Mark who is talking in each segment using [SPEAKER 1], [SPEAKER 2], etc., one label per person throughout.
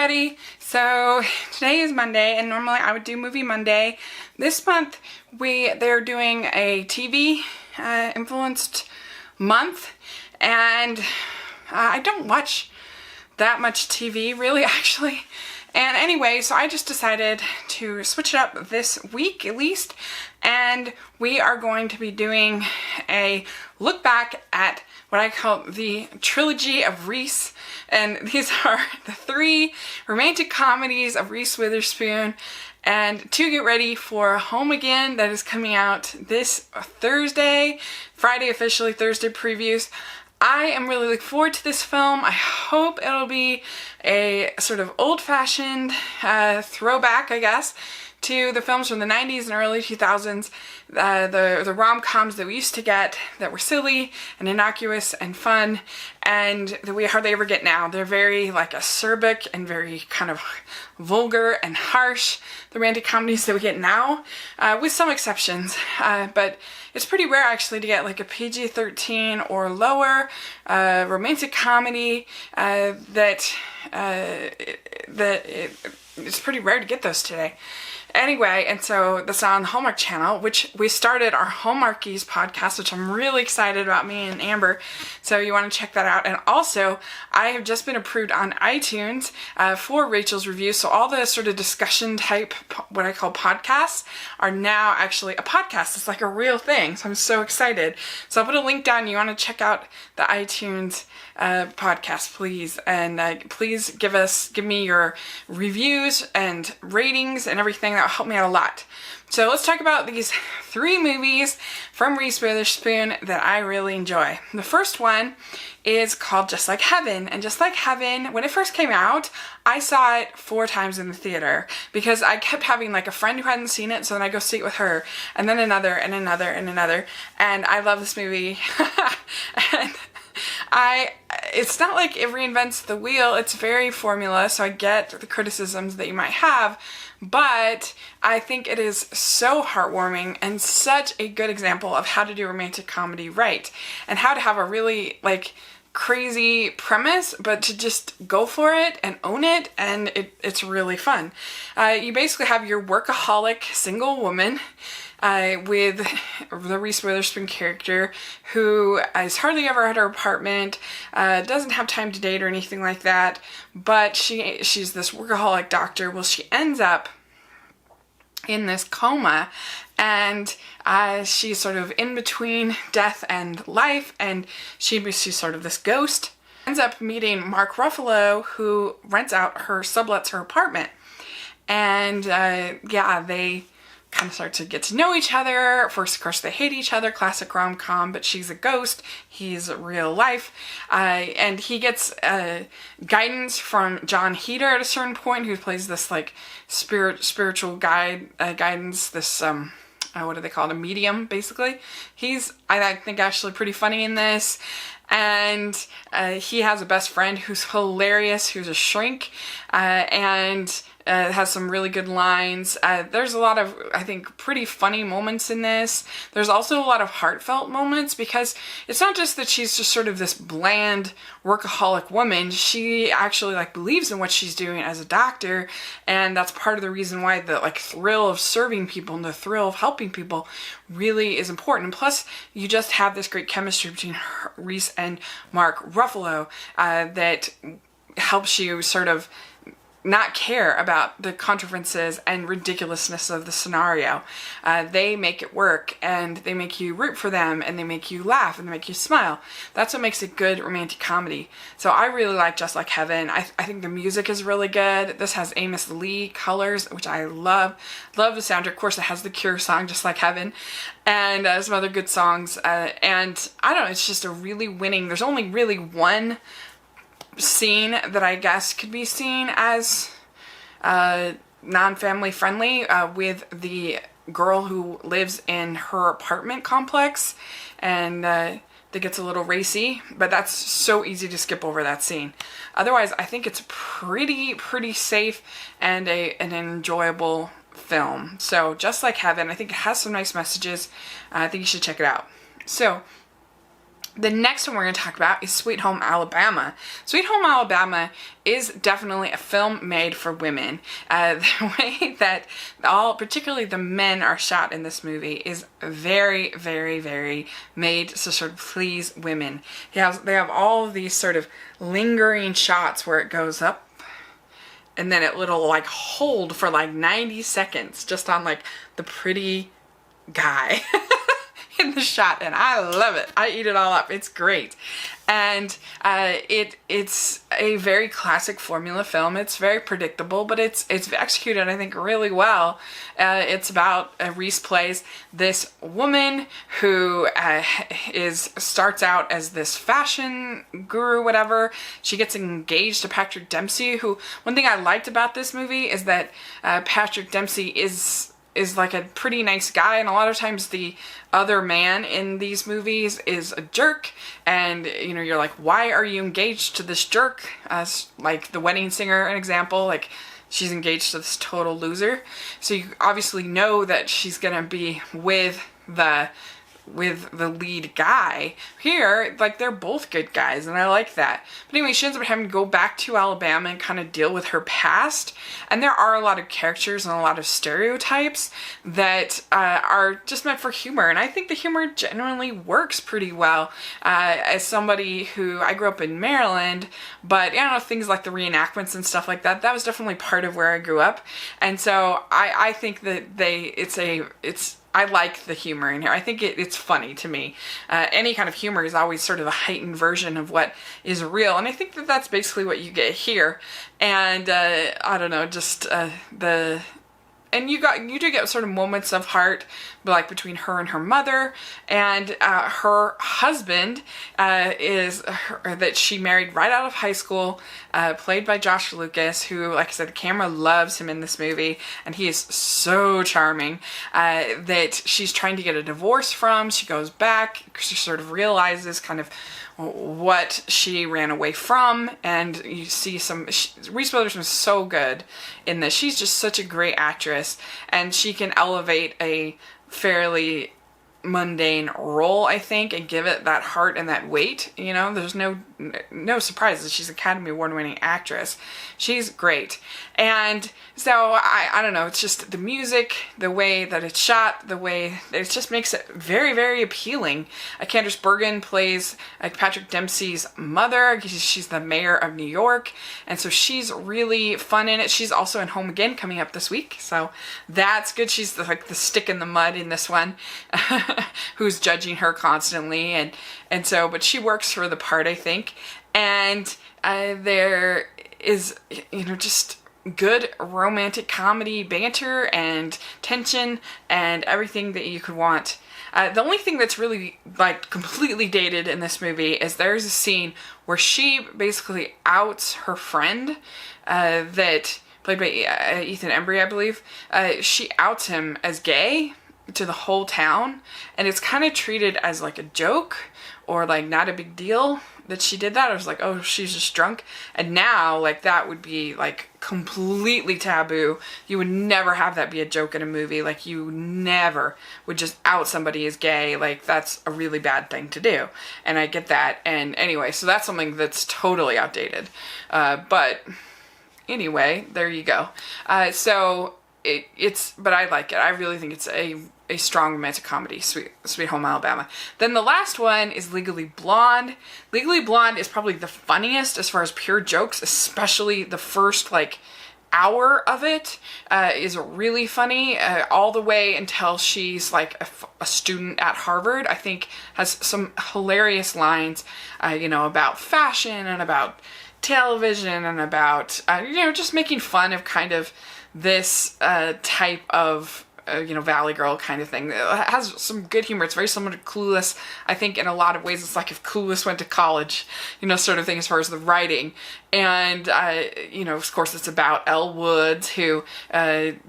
[SPEAKER 1] everybody. So today is Monday, and normally I would do Movie Monday. This month they're doing a TV influenced month, and I don't watch that much TV really, actually. And anyway, so I just decided to switch it up this week at least, and we are going to be doing a look back at what I call the trilogy of Reese, and these are the 3 romantic comedies of Reese Witherspoon. And to get ready for Home Again, that is coming out this Thursday, Friday officially, Thursday previews. I am really looking forward to this film. I hope it'll be a sort of old-fashioned throwback, I guess, to the films from the 90s and early 2000s, the rom-coms that we used to get that were silly and innocuous and fun, and that we hardly ever get now. They're very like acerbic and very kind of vulgar and harsh, the romantic comedies that we get now, with some exceptions. But it's pretty rare actually to get like a PG-13 or lower romantic comedy it's pretty rare to get those today. Anyway, and so that's on the Hallmark Channel, which we started our Hallmarkies podcast, which I'm really excited about, me and Amber. So you want to check that out. And also, I have just been approved on iTunes for Rachel's Review. So all the sort of discussion type, what I call podcasts, are now actually a podcast. It's like a real thing. So I'm so excited. So I'll put a link down. You want to check out the iTunes podcast, please. And please give me your reviews and ratings and everything. That will help me out a lot. So let's talk about these 3 movies from Reese Witherspoon that I really enjoy. The first one is called Just Like Heaven. And Just Like Heaven, when it first came out, I saw it 4 times in the theater because I kept having like a friend who hadn't seen it, so then I go see it with her, and then another and another and another. And I love this movie. And it's not like it reinvents the wheel, it's very formula, so I get the criticisms that you might have, but I think it is so heartwarming and such a good example of how to do romantic comedy right, and how to have a really like crazy premise, but to just go for it and own it, and it's really fun. You basically have your workaholic single woman with the Reese Witherspoon character who is hardly ever at her apartment, doesn't have time to date or anything like that, but she's this workaholic doctor. Well, she ends up in this coma, and she's sort of in between death and life, and she's sort of this ghost. Ends up meeting Mark Ruffalo, who sublets her apartment, and they kind of start to get to know each other. First, of course, they hate each other, classic rom-com, but she's a ghost, he's real life, and he gets guidance from John Heder at a certain point, who plays this like spiritual guidance, this what do they call it, a medium, basically. He's, I think, actually pretty funny in this. And he has a best friend who's hilarious, who's a shrink, and has some really good lines. There's a lot of, I think, pretty funny moments in this. There's also a lot of heartfelt moments, because it's not just that she's just sort of this bland workaholic woman. She actually like believes in what she's doing as a doctor, and that's part of the reason why the like thrill of serving people and the thrill of helping people really is important. And plus, you just have this great chemistry between Reese and Mark Ruffalo that helps you sort of not care about the contrivances and ridiculousness of the scenario. They make it work, and they make you root for them, and they make you laugh, and they make you smile. That's what makes a good romantic comedy. So I really like Just Like Heaven. I think the music is really good. This has Amos Lee colors, which I love. Love the soundtrack. Of course, it has the Cure song, Just Like Heaven, and some other good songs. And I don't know, it's just a really winning. There's only really one scene that I guess could be seen as non-family friendly, with the girl who lives in her apartment complex, and that gets a little racy, but that's so easy to skip over that scene. Otherwise, I think it's pretty safe and an enjoyable film. So Just Like Heaven, I think it has some nice messages. I think you should check it out. So The next one we're going to talk about is Sweet Home Alabama. Sweet Home Alabama is definitely a film made for women. The way that particularly the men are shot in this movie is very, very, very made to sort of please women. They have all of these sort of lingering shots where it goes up and then it'll like hold for like 90 seconds just on like the pretty guy. In the shot, and I love it. I eat it all up. It's great. And it's a very classic formula film. It's very predictable, but it's executed, I think, really well. It's about Reese plays this woman who starts out as this fashion guru, whatever. She gets engaged to Patrick Dempsey, who, one thing I liked about this movie is that Patrick Dempsey is like a pretty nice guy, and a lot of times the other man in these movies is a jerk, and you know, you're like, why are you engaged to this jerk? As like The Wedding Singer, an example, like she's engaged to this total loser, so you obviously know that she's gonna be with the lead guy. Here, like, they're both good guys, and I like that. But anyway, she ends up having to go back to Alabama and kind of deal with her past, and there are a lot of characters and a lot of stereotypes that are just meant for humor, and I think the humor genuinely works pretty well. As somebody who, I grew up in Maryland, but, you know, things like the reenactments and stuff like that, that was definitely part of where I grew up, and so I think that I like the humor in here. I think it's funny to me. Any kind of humor is always sort of a heightened version of what is real, and I think that that's basically what you get here. And I don't know, just and you do get sort of moments of heart, like between her and her mother, and her husband that she married right out of high school, played by Josh Lucas, who, like I said, the camera loves him in this movie, and he is so charming, that she's trying to get a divorce from. She goes back, she sort of realizes kind of what she ran away from, and you see Reese Witherspoon is so good in this. She's just such a great actress, and she can elevate a fairly mundane role, I think, and give it that heart and that weight. You know, there's no surprises. She's an Academy Award-winning actress. She's great. And so, I don't know, it's just the music, the way that it's shot, the way it just makes it very, very appealing. Candice Bergen plays Patrick Dempsey's mother. She's the mayor of New York, and so she's really fun in it. She's also in Home Again coming up this week, so that's good. She's like the stick in the mud in this one, who's judging her constantly, and so, but she works for the part, I think. And there is, you know, just good romantic comedy banter and tension and everything that you could want. The only thing that's really, like, completely dated in this movie is there's a scene where she basically outs her friend, that played by Ethan Embry, I believe. She outs him as gay to the whole town, and it's kind of treated as like a joke or like not a big deal that she did that. I was like, oh, she's just drunk. And now, like, that would be like completely taboo. You would never have that be a joke in a movie. Like, you never would just out somebody as gay. Like, that's a really bad thing to do, and I get that. And anyway, so that's something that's totally outdated, but anyway, there you go. So but I like it. I really think it's a strong romantic comedy, Sweet Home Alabama. Then the last one is Legally Blonde. Legally Blonde is probably the funniest as far as pure jokes, especially the first, like, hour of it is really funny, all the way until she's like a student at Harvard. I think has some hilarious lines, you know, about fashion and about television and about, you know, just making fun of kind of this type of you know, Valley Girl kind of thing. It has some good humor. It's very similar to Clueless. I think in a lot of ways it's like if Clueless went to college, you know, sort of thing as far as the writing. And, you know, of course it's about Elle Woods, who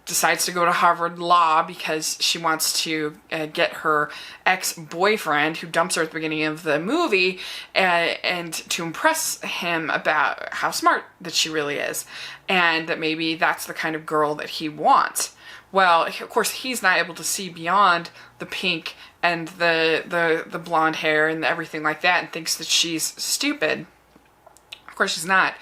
[SPEAKER 1] decides to go to Harvard Law because she wants to get her ex-boyfriend, who dumps her at the beginning of the movie, and to impress him about how smart that she really is, and that maybe that's the kind of girl that he wants. Well, of course, he's not able to see beyond the pink and the blonde hair and everything like that, and thinks that she's stupid. Of course she's not.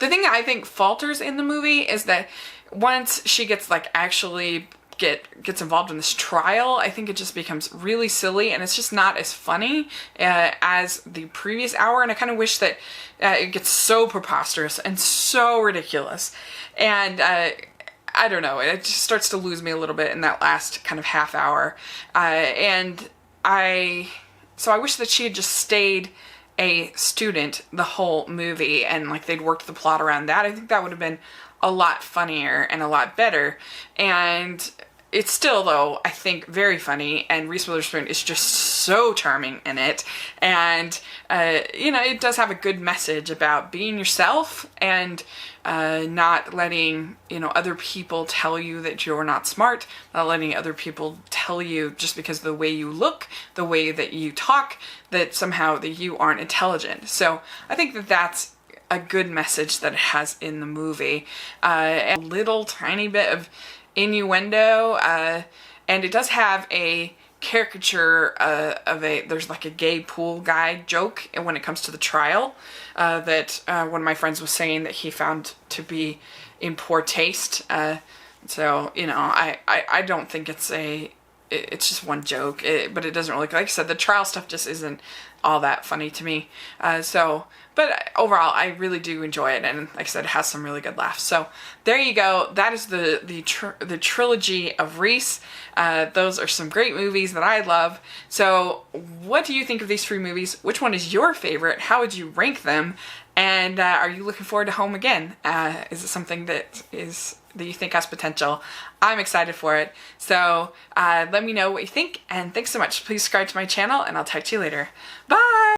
[SPEAKER 1] The thing that I think falters in the movie is that once she gets like actually gets involved in this trial, I think it just becomes really silly, and it's just not as funny as the previous hour. And I kind of wish that it gets so preposterous and so ridiculous, and I don't know, it just starts to lose me a little bit in that last kind of half hour. So I wish that she had just stayed a student the whole movie, and like they'd worked the plot around that. I think that would have been a lot funnier and a lot better. And it's still, though, I think very funny, and Reese Witherspoon is just so charming in it. And, you know, it does have a good message about being yourself and not letting, you know, other people tell you that you're not smart, not letting other people tell you just because of the way you look, the way that you talk, that somehow that you aren't intelligent. So I think that that's a good message that it has in the movie. And a little tiny bit of innuendo, and it does have a caricature of there's like a gay pool guy joke when it comes to the trial that one of my friends was saying that he found to be in poor taste. So, you know, I don't think it's just one joke, but it doesn't really, like I said, the trial stuff just isn't all that funny to me. But overall, I really do enjoy it, and like I said, it has some really good laughs. So there you go. That is the trilogy of Reese. Those are some great movies that I love. So what do you think of these 3 movies? Which one is your favorite? How would you rank them? And are you looking forward to Home again? Is it something that you think has potential? I'm excited for it. So let me know what you think, and thanks so much. Please subscribe to my channel, and I'll talk to you later. Bye!